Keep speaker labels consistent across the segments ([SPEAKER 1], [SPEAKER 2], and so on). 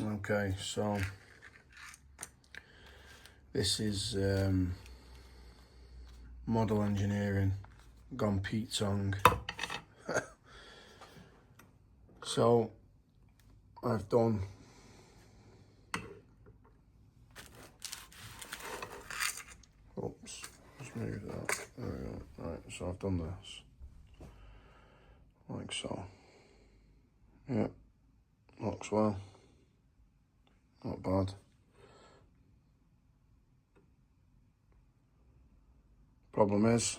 [SPEAKER 1] Okay, so this is model engineering gone Pete Tong. So I've done oops, let's move that. There we go. Right, so I've done this like so. Yeah, looks well. Not bad. Problem is,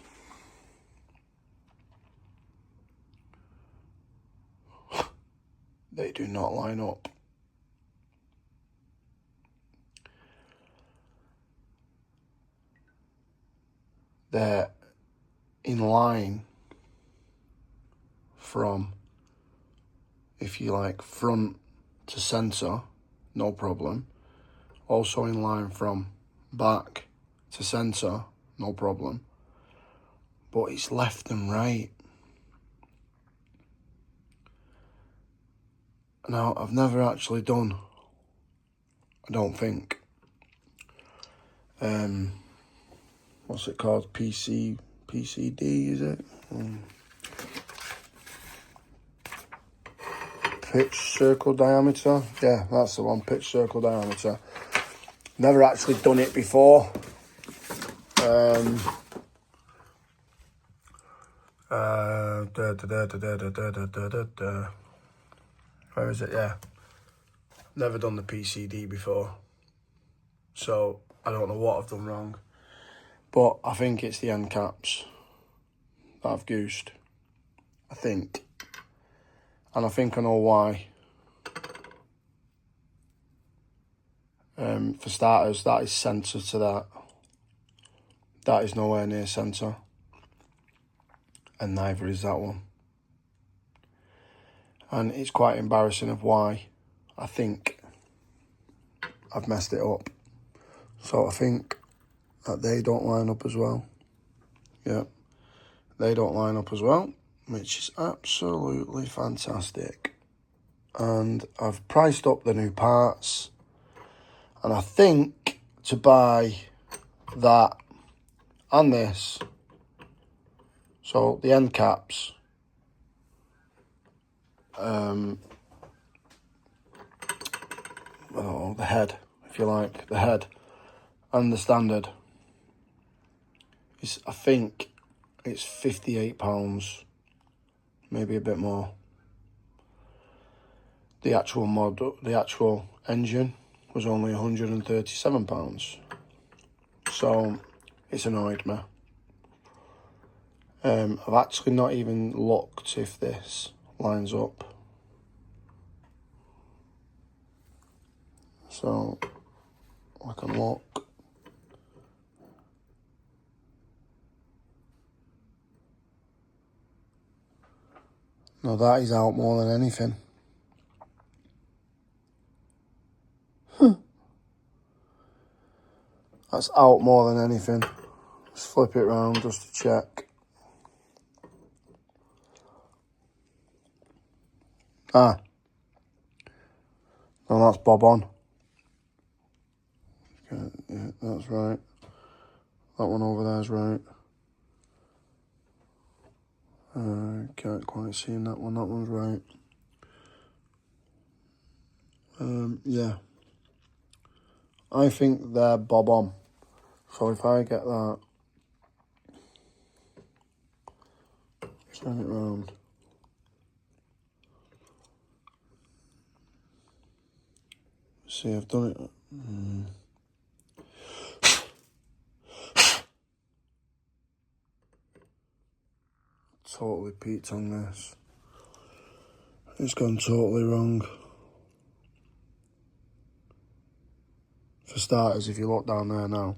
[SPEAKER 1] they do not line up. They're in line from, if you like, front to centre, no problem. Also in line from back to centre, no problem. But it's left and right. Now, I've never actually done, I don't think, what's it called? PCD, is it? Pitch circle diameter. Yeah, that's the one, pitch circle diameter. Never actually done it before. Where is it? Yeah. Never done the PCD before. So I don't know what I've done wrong. But I think it's the end caps that I've goosed. I think. And I think I know why. For starters, that is centre to that. That is nowhere near centre. And neither is that one. And it's quite embarrassing of why I think I've messed it up. So I think that they don't line up as well. Yeah, they don't line up as well, which is absolutely fantastic. And I've priced up the new parts. And I think to buy that and this, so the end caps, well, the head, if you like, the head, and the standard, I think it's £58, maybe a bit more. The actual model, the actual engine was only £137. So it's annoyed me. I've actually not even looked if this lines up. So I can look. Now that is out more than anything. That's out more than anything. Let's flip it around just to check. Ah. No, that's bob on. Okay, yeah, that's right. That one over there is right. Can't quite see that one. That one's right. Yeah. I think they're bob on. So if I get that, turn it round. See, I've done it. Totally peaked on this. It's gone totally wrong. For starters, if you look down there now,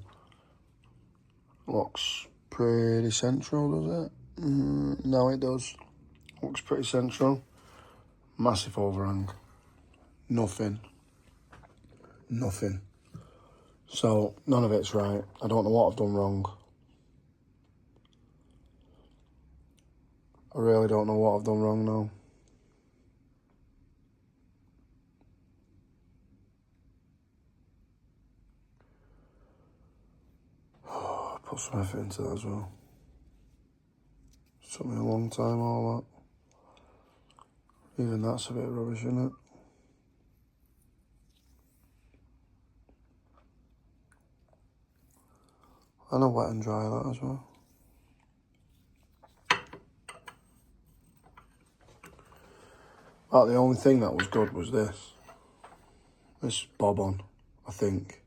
[SPEAKER 1] looks pretty central, does it? No, it does. Looks pretty central. Massive overhang. Nothing. So, none of it's right. I don't know what I've done wrong. I really don't know what I've done wrong now. put some effort into that as well. It took me a long time, all that. Even that's a bit rubbish, isn't it? And I'll wet and dry that as well. But the only thing that was good was this bob on, I think.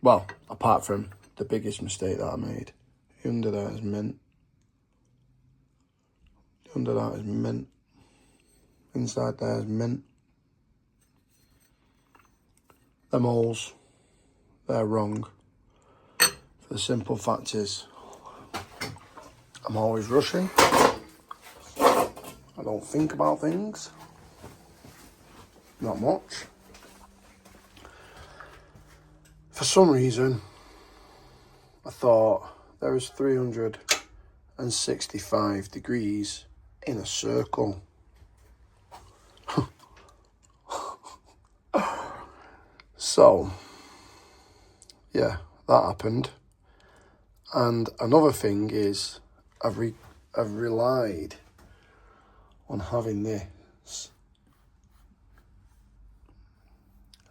[SPEAKER 1] Well, apart from the biggest mistake that I made. The under there is mint. The under that is mint. Inside there is mint. Them holes, they're wrong. For the simple fact is, I'm always rushing. I don't think about things. Not much. For some reason, I thought there was 365 degrees in a circle. So, yeah, that happened. And another thing is, I've relied on having this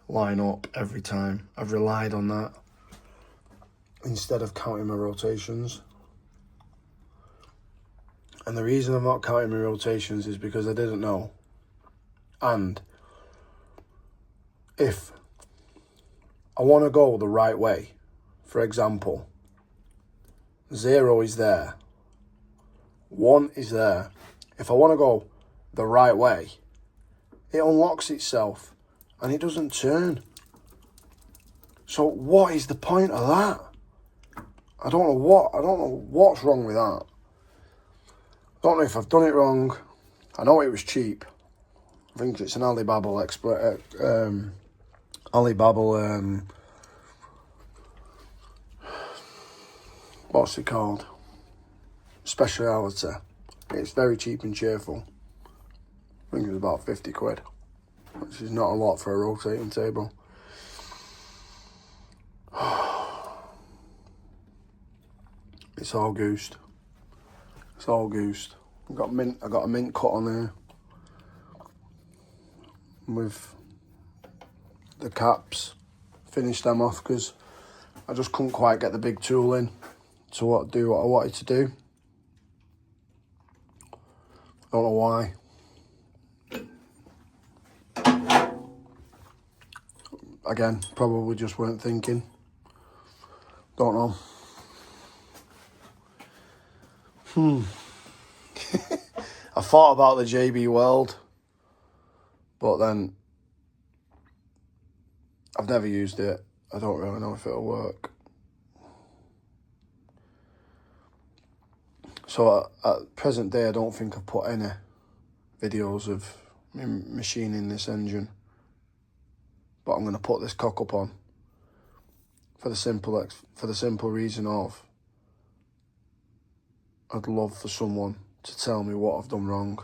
[SPEAKER 1] line up every time. I've relied on that instead of counting my rotations. And the reason I'm not counting my rotations is because I didn't know. And if I want to go the right way, for example, 0 is there, 1 is there. If I want to go the right way, it unlocks itself and it doesn't turn. So what is the point of that? I don't know what's wrong with that. I don't know if I've done it wrong. I know it was cheap. I think it's an Alibaba what's it called? Speciality. It's very cheap and cheerful. I think it was about 50 quid, which is not a lot for a rotating table. It's all goosed. It's all goosed. I got a mint cut on there with the caps. Finished them off because I just couldn't quite get the big tool in to do what I wanted to do. I don't know why. Again, probably just weren't thinking. Don't know. I thought about the JB Weld, but then I've never used it. I don't really know if it'll work. So at present day, I don't think I've put any videos of me machining this engine. But I'm going to put this cock up on for the simple reason of I'd love for someone to tell me what I've done wrong.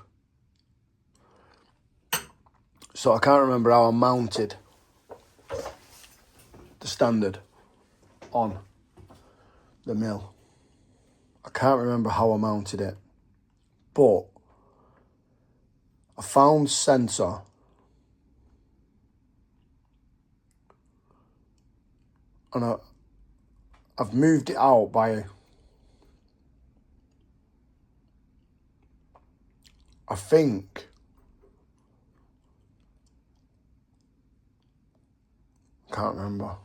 [SPEAKER 1] So I can't remember how I mounted the standard on the mill. I can't remember how I mounted it, but I found centre and I've moved it out by, I think, can't remember.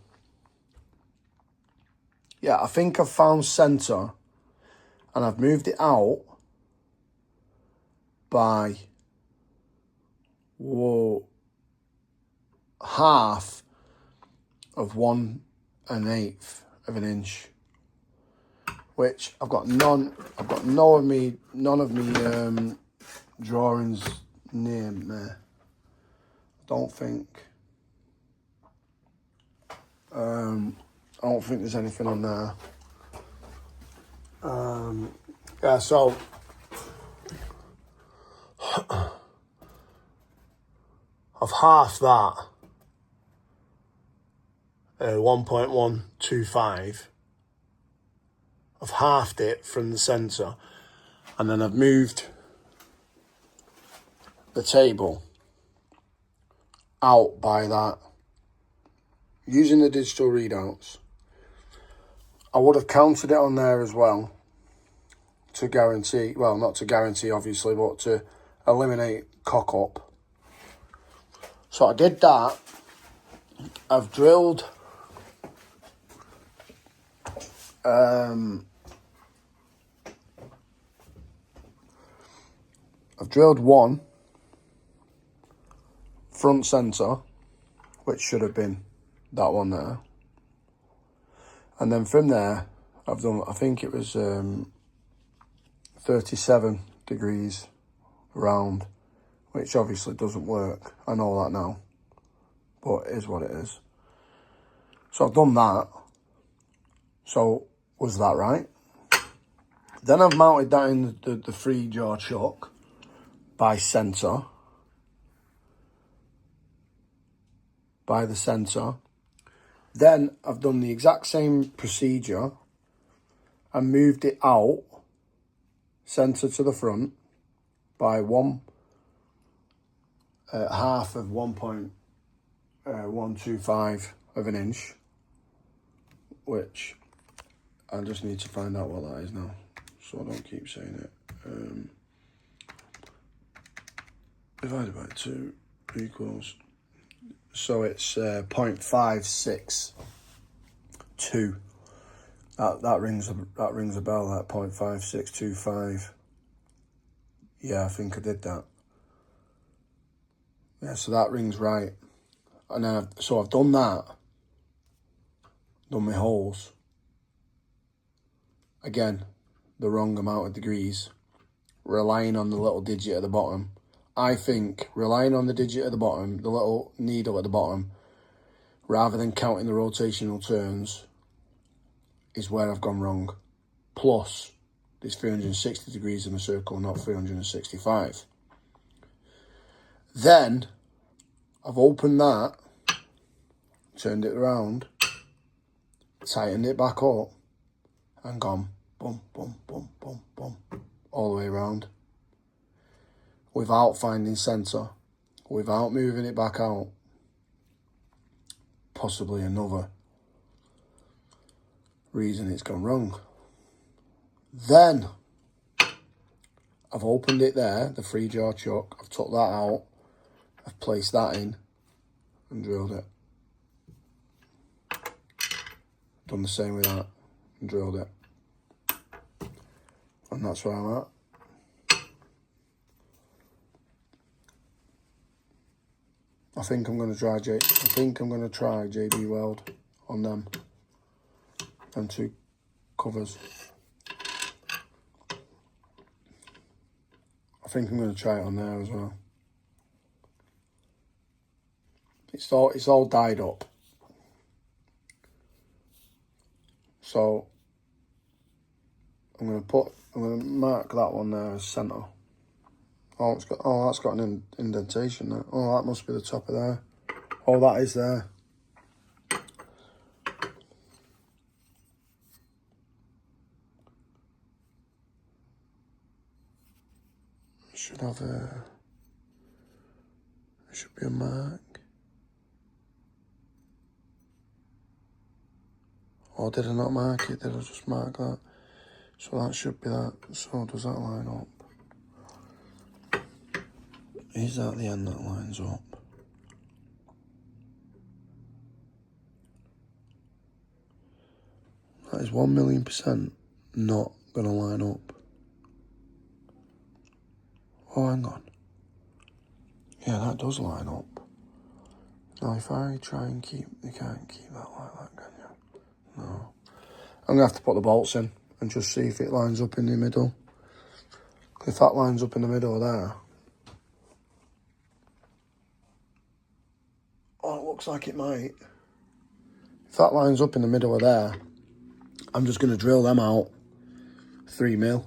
[SPEAKER 1] Yeah, I think I've found centre and I've moved it out by half of 1/8 of an inch, which I've got none of me drawings near me. I don't think there's anything on there. Yeah, so I've halved that 1.125 I've halved it from the centre, and then I've moved the table out by that. Using the digital readouts, I would have counted it on there as well to guarantee, well, not to guarantee obviously, but to eliminate cock up. So I did that. I've drilled one front centre, which should have been that one there. And then from there, I've done, I think it was 37 degrees round, which obviously doesn't work. I know that now, but it is what it is. So I've done that. So was that right? Then I've mounted that in the 3-jaw chuck by centre. By the centre. Then I've done the exact same procedure and moved it out centre to the front by half of 1.125 of an inch, which I just need to find out what that is now, so I don't keep saying it. Divided by 2 equals, so it's 0.562. That rings a bell. That 0.5625. Yeah, I think I did that. Yeah, so that rings right. And then I've done that. Done my holes. Again, the wrong amount of degrees. Relying on the little digit at the bottom. I think relying on the digit at the bottom, the little needle at the bottom, rather than counting the rotational turns, is where I've gone wrong. Plus, there's 360 degrees in the circle, not 365. Then, I've opened that, turned it around, tightened it back up, and gone boom, boom, boom, boom, boom, all the way around. Without finding centre, without moving it back out. Possibly another reason it's gone wrong. Then, I've opened it there, the 3-jaw chuck, I've took that out, I've placed that in, and drilled it. Done the same with that, and drilled it. And that's where I'm at. I think I'm going to try JB Weld on them. And 2 covers. I think I'm going to try it on there as well. It's all dyed up. So I'm going to mark that one there as centre. Oh, that's got an indentation there. Oh, that must be the top of there. Oh, that is there. Should be a mark. Or did I not mark it? Did I just mark that? So that should be that. So does that line up? Is that the end that lines up? That is 1,000,000% not going to line up. Oh, hang on. Yeah, that does line up. Now, if I try and you can't keep that like that, can you? No. I'm going to have to put the bolts in and just see if it lines up in the middle. If that lines up in the middle there. Oh, it looks like it might. If that lines up in the middle of there, I'm just going to drill them out 3mm.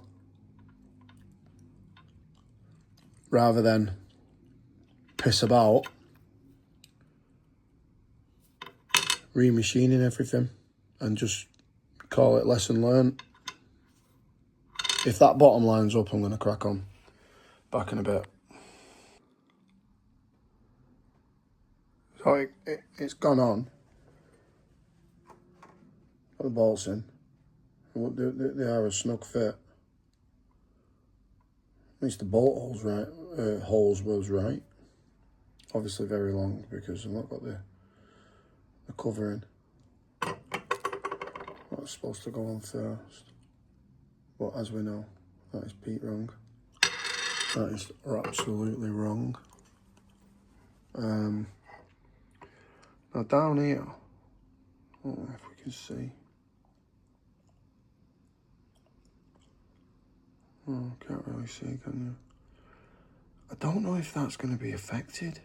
[SPEAKER 1] Rather than piss about remachining everything and just call it lesson learned. If that bottom lines up, I'm going to crack on. Back in a bit. So it's gone on. Got the bolts in. They are a snug fit. At least the bolt holes was right. Obviously very long because I've not got the cover in. That's supposed to go on first. But as we know, that is Pete wrong. That is absolutely wrong. Now down here, I don't know if we can see. Oh, can't really see, can you? I don't know if that's going to be affected.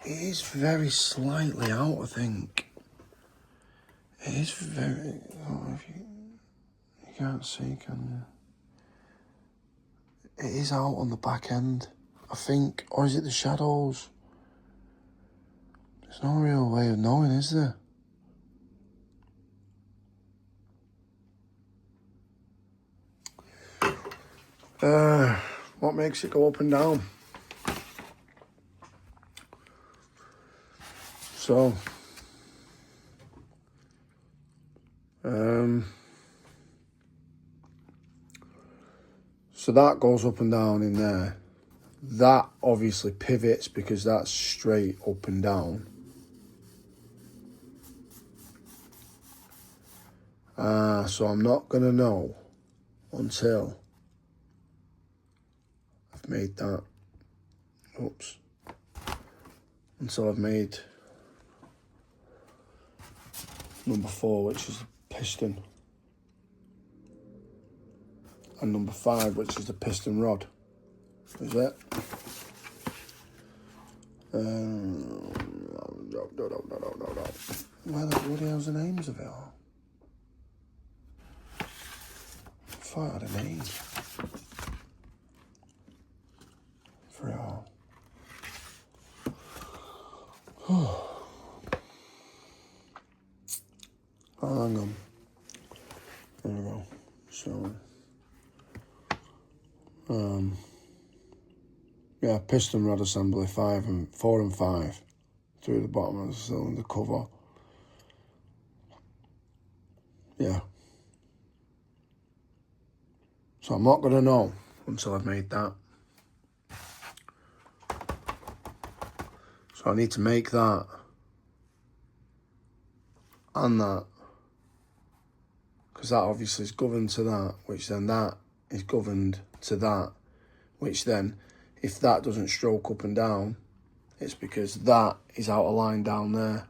[SPEAKER 1] It is very slightly out, I think. It is very... Oh, if you can't see, can you? It is out on the back end, I think. Or is it the shadows? There's no real way of knowing, is there? What makes it go up and down? So, so that goes up and down in there. That obviously pivots because that's straight up and down. So I'm not going to know until I've made that. Oops. Until I've made number 4, which is the piston. And number 5, which is the piston rod. Is it? No. Where the bloody hell's the names of it all? I thought I had a name for it all. Oh, hang on. There we go. So, yeah, piston rod assembly 4 and 5 through the bottom of the cylinder cover. Yeah. So I'm not going to know until I've made that. So I need to make that and that, because that obviously is governed to that, which then that is governed to that, which then, if that doesn't stroke up and down, it's because that is out of line down there.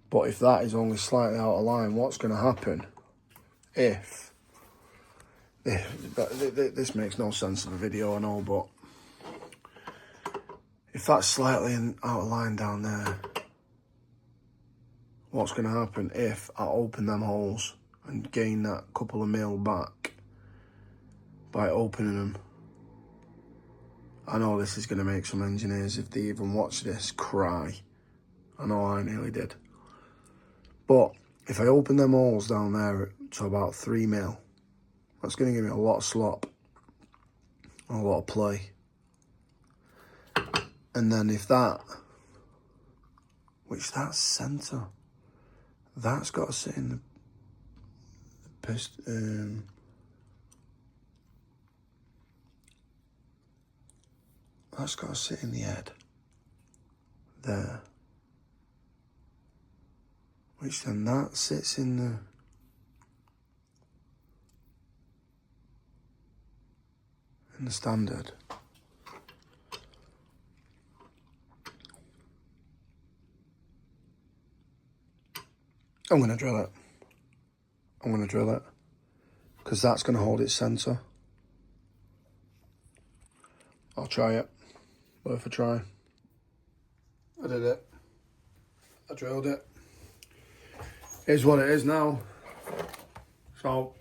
[SPEAKER 1] But if that is only slightly out of line, what's going to happen if... This makes no sense in the video, I know, but... If that's slightly out of line down there, what's going to happen if I open them holes and gain that couple of mil back by opening them? I know this is going to make some engineers, if they even watch this, cry. I know I nearly did. But if I open them holes down there to about 3 mil, that's going to give me a lot of slop, a lot of play. And then if that, which that's centre, that's got to sit in the piston. That's got to sit in the head there. Which then that sits in the standard. I'm going to drill it. I'm going to drill it. Because that's going to hold its centre. I'll try it. Worth a try. I did it. I drilled it. Here's what it is now. So,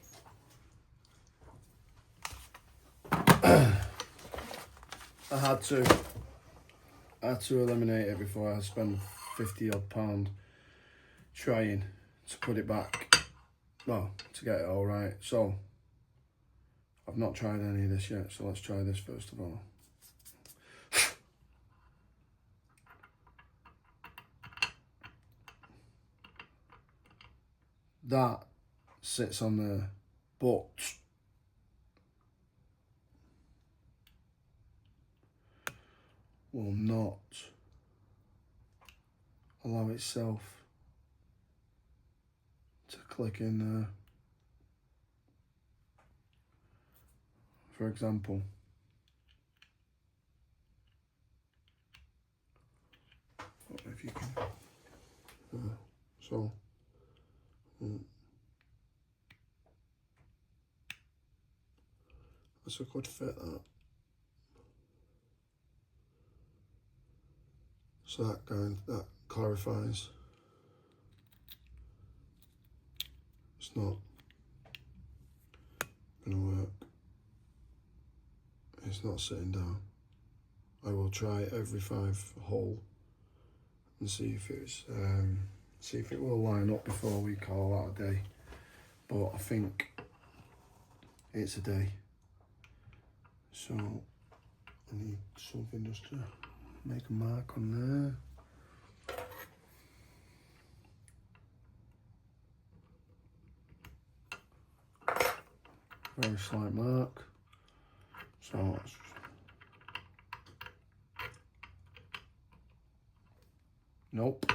[SPEAKER 1] I had to eliminate it before I spend 50 odd pound trying to put it back, well, to get it all right. So I've not tried any of this yet, so let's try this first of all. That sits on there, but will not allow itself to click in there. For example, if you can, so. That's a good fit, that. So that clarifies. It's not gonna work. It's not sitting down. I will try every 5 hole and see if it will line up before we call that a day. But I think it's a day. So I need something just to make a mark on there. Very slight mark. So nope.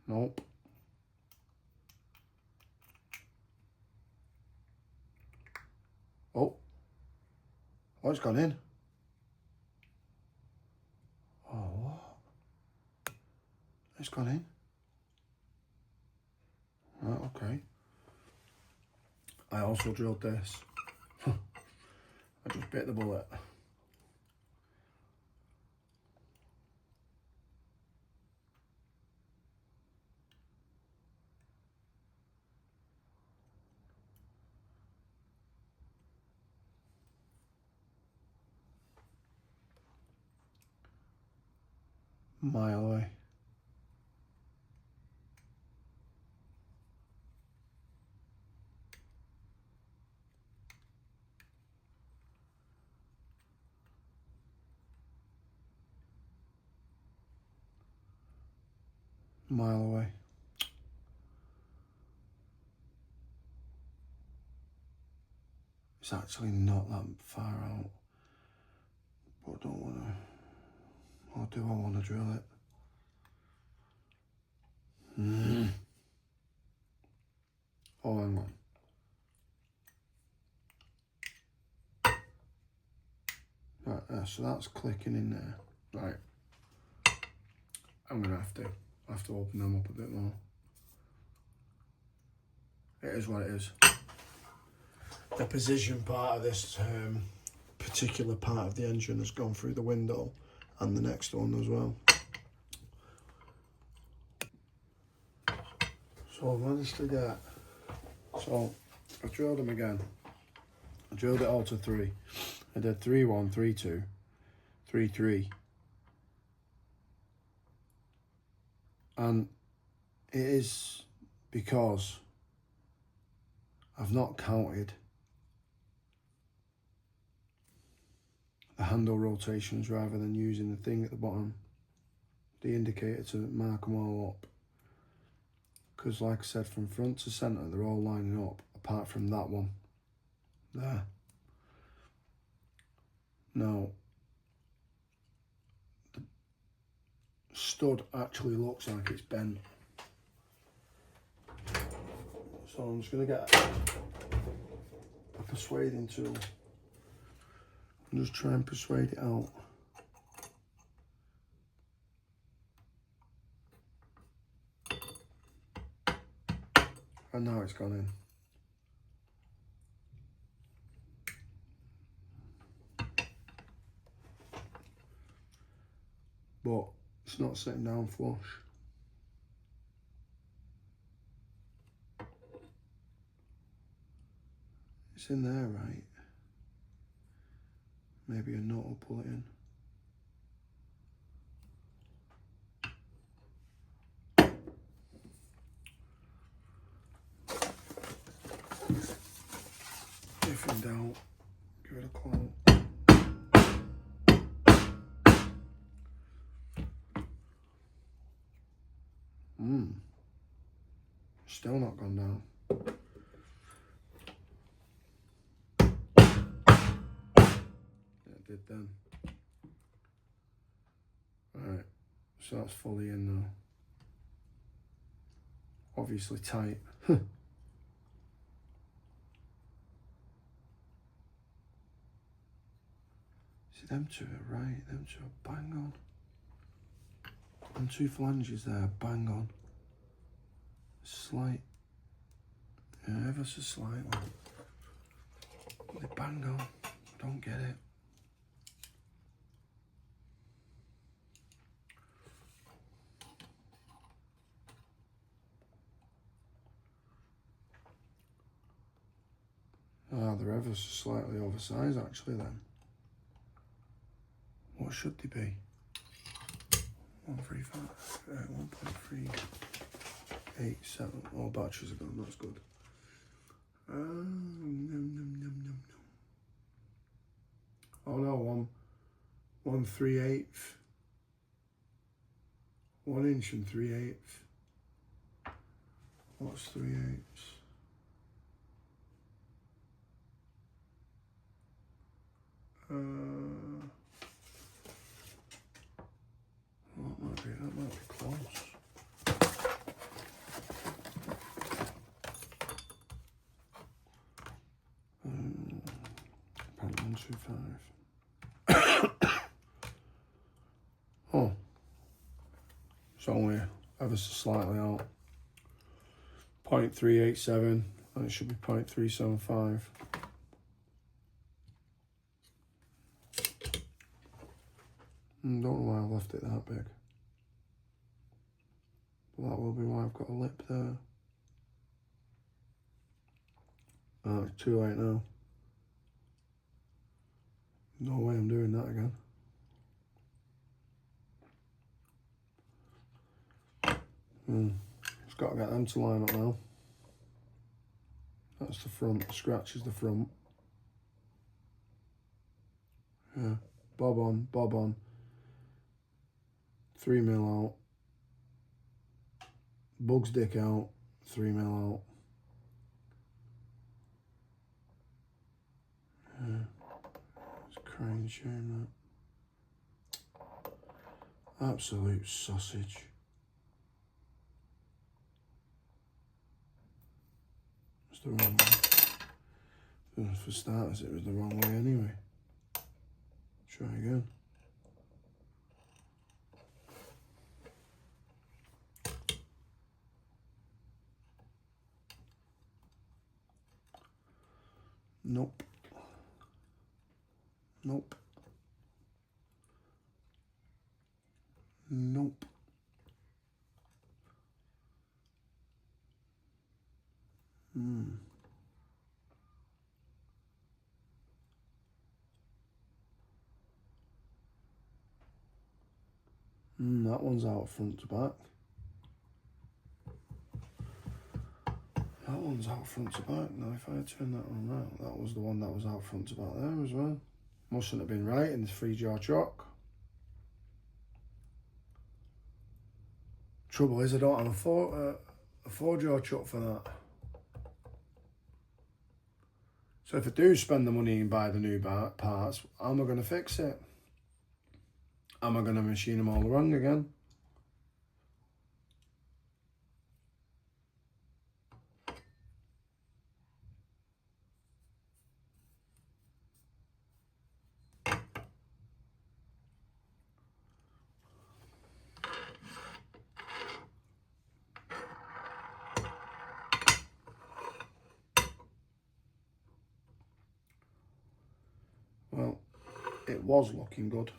[SPEAKER 1] Nope. Oh, it's gone in. Oh, what? It's gone in. Right, okay. I also drilled this. I just bit the bullet. Mile away. Mile away. It's actually not that far out, but I don't want to, or do I want to drill it? Oh, hang on. Right, so that's clicking in there. Right. I'm gonna have to open them up a bit more. It is what it is. The position part of this particular part of the engine has gone through the window, and the next one as well. So I've managed to get, so I drilled them again. I drilled it all to 3. I did 3-1, 3-2, 3-3. And it is because I've not counted the handle rotations rather than using the thing at the bottom, the indicator, to mark them all up. Because like I said, from front to centre, they're all lining up, apart from that one there. Now, the stud actually looks like it's bent. So I'm just going to get a persuading tool and just try and persuade it out. And now it's gone in. But It's not sitting down flush. It's in there, right? Maybe a nut will pull it in. If in doubt, give it a claw. Still not gone down. It did then. Right, so that's fully in now. Obviously tight. See, them two are right, them two are bang on. And two flanges there, bang on. Slight, yeah, ever so slightly. They bang on, I don't get it. Ah, they're ever so slightly oversized actually then. What should they be? 1.387. All batteries are gone, that's good. Oh no, 1/3/8. 1 inch and 3/8. What's 3/8? That might be close. About 125. Oh, it's only ever so slightly out. 0.387, and it should be 0.375. Don't know why I've left it that big. But that will be why I've got a lip there. Oh, it's too late now. No way I'm doing that again. Just got to get them to line up now. That's the front, the scratch is the front. Yeah, bob on, bob on. 3mm out. Bug's dick out, 3mm out. Yeah, it's a crying shame that. Absolute sausage. It's the wrong way. For starters, it was the wrong way anyway. Try again. Nope. Nope. Nope. That one's out front to back. That one's out front to back. Now, if I turn that one out, that was the one that was out front to back there as well. Mustn't have been right in this 3-jaw chock. Trouble is, I don't have a 4-jaw chuck for that. So if I do spend the money and buy the new parts, how am I going to fix it? Am I going to machine them all wrong again? Well, it was looking good.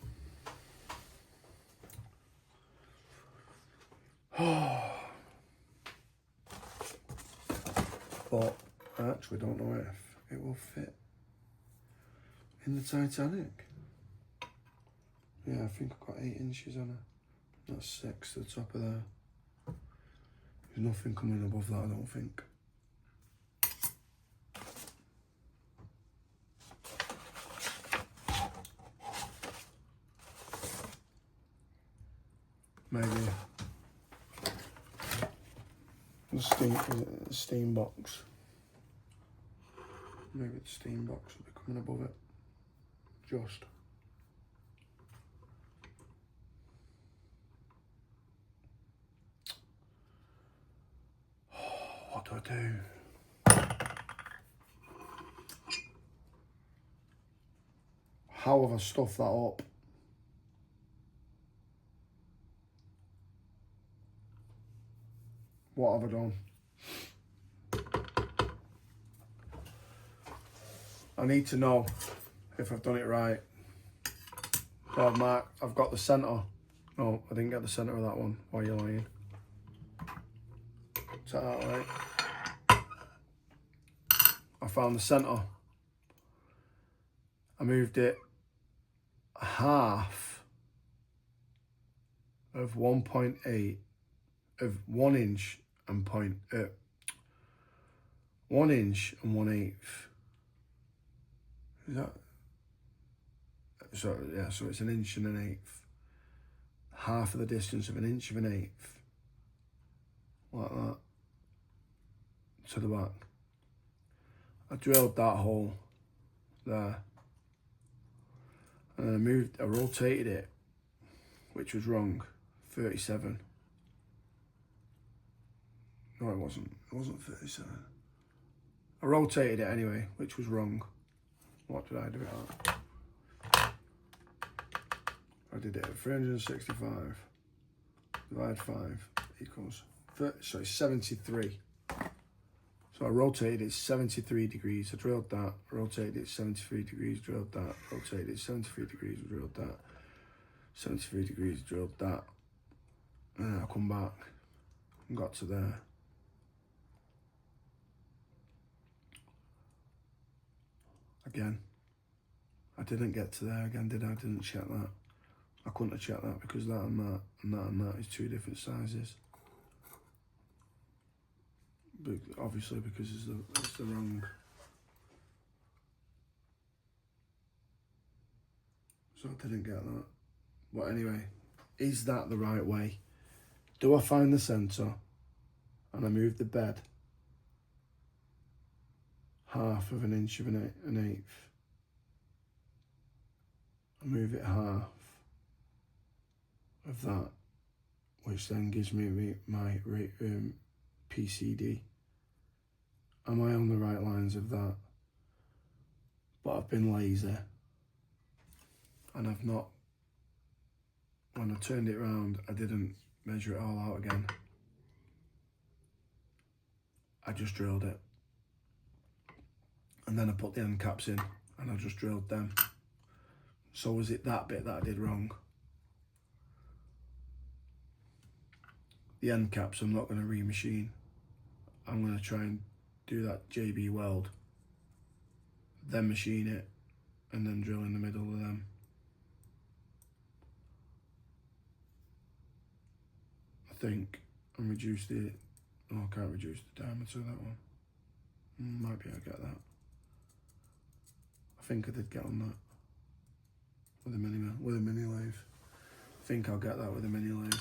[SPEAKER 1] but I actually don't know if it will fit in the Titanic. Yeah, I think I've got 8 inches on it. That's 6 to the top of there. There's nothing coming above that, I don't think. Maybe the steam box. Maybe the steam box will be coming above it. Just. What do I do? How have I stuffed that up? What have I done? I need to know if I've done it right. So I've got the centre. No, I didn't get the centre of that one. Why are you lying? Is that right? I found the centre. I moved it half of 1.8 of 1 inch and 1 inch and 1/8. Is that so? Yeah, so it's 1 inch and 1/8. Half of the distance of 1 inch of 1/8, like that, to the back. I drilled that hole there, and then I rotated it, which was wrong, 37. No, it wasn't 37. I rotated it anyway, which was wrong. What did I do it at? I did it at 365 divide 5 equals 73. So I rotated it 73 degrees. I drilled that, rotated it 73 degrees, drilled that, rotated it 73 degrees, drilled that, 73 degrees, drilled that. And then I come back and got to there. Again, I didn't get to there again, did I? I didn't check that. I couldn't have checked that because that and that and that and that is 2 different sizes. But obviously because it's the wrong. So I didn't get that. But anyway, is that the right way? Do I find the centre and I move the bed half of 1 inch of 1/8? I move it half of that, which then gives me my PCD. Am I on the right lines of that? But I've been lazy and I've not, when I turned it around, I didn't measure it all out again. I just drilled it. And then I put the end caps in and I just drilled them. So was it that bit that I did wrong? The end caps I'm not going to remachine. I'm going to try and do that JB weld, then machine it, and then drill in the middle of them. I think, and reduce the, oh, I can't reduce the diameter of that one. Might be able to get that. I think I did get on that with a mini lathe. I think I'll get that with a mini lathe.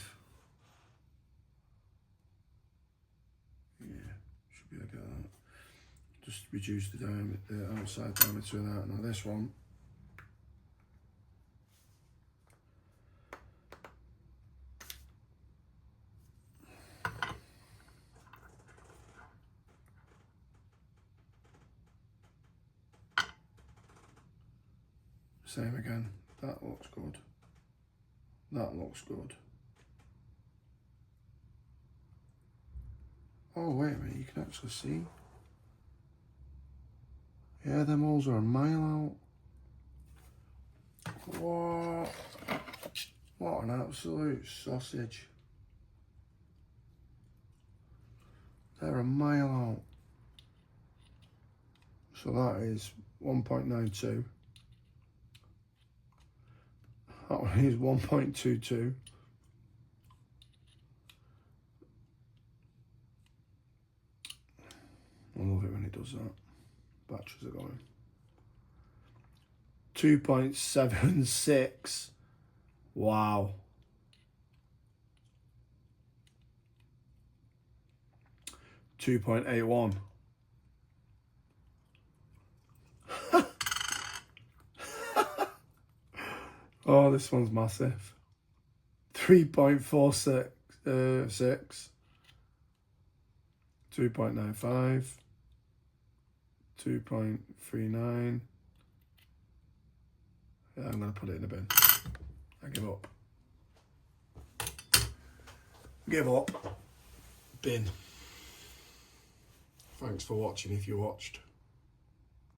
[SPEAKER 1] Yeah, should be able to get that. Just reduce the diameter, the outside diameter of that. Now this one, same again. That looks good. That looks good. Oh wait a minute, you can actually see. Yeah, them holes are a mile out. What an absolute sausage. They're a mile out. So that is 1.92. That one is 1.22. I love it when it does that. Batteries are going. 2.76. Wow. 2.81. Oh, this one's massive. 3.46. 2.95. 2.39. Yeah, I'm going to put it in the bin. I give up. Give up. Bin. Thanks for watching if you watched.